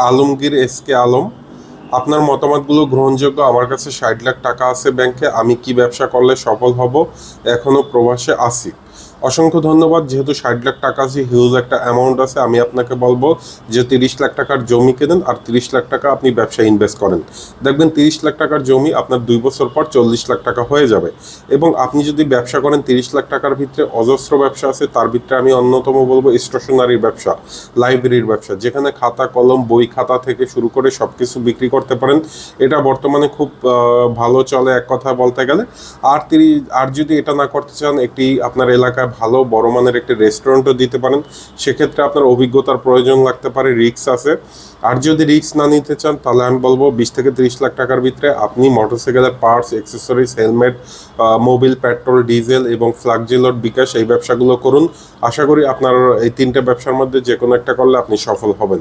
Alamgir SK Alam. আপনার মতামতগুলো গ্রহণযোগ্য। আমার কাছে 60 লাখ টাকা আছে ব্যাংকে। আমি কি ব্যবসা করলে সফল হব? এখনো প্রবাসে আছি। অসংখ্য ধন্যবাদ। যেহেতু 60 লাখ টাকা আছে, হিউজ একটা অ্যামাউন্ট আছে, আমি আপনাকে বলবো যে 30 লাখ টাকার জমি কেনেন আর 30 লাখ টাকা আপনি ব্যবসায় ইনভেস্ট করেন। দেখবেন 30 লাখ টাকার জমি আপনার 2 বছর পর 40 লাখ টাকা হয়ে যাবে। এবং আপনি যদি ব্যবসা করেন, 30 লাখ টাকার ভিতরে অজস্র ব্যবসা আছে। তার ভিতরে আমি অন্যতম বলবো স্টেশনারির ব্যবসা, লাইব্রেরির ব্যবসা, যেখানে খাতা কলম বই খাতা থেকে শুরু করে সব কিছু বিক্রি করতে পারেন। এটা বর্তমানে খুব ভালো চলে এক কথা বলতে গেলে। আর যদি এটা না করতে চান, একটি আপনার এলাকায় ভালো বড় মানের একটি রেস্টুরেন্টও দিতে পারেন। সেক্ষেত্রে আপনার অভিজ্ঞতার প্রয়োজন লাগতে পারে, রিস্ক আছে। আর যদি রিস্ক না নিতে চান, তাহলে আমি বলবো 20 থেকে 30 লাখ টাকার ভিতরে আপনি মোটরসাইকেলের parts, accessories, helmet, Mobil, petrol, diesel এবং ফ্লাক্সিলোড বিকাশ, এই ব্যবসাগুলো করুন। আশা করি আপনার এই তিনটে ব্যবসার মধ্যে যে কোনো একটা করলে আপনি সফল হবেন।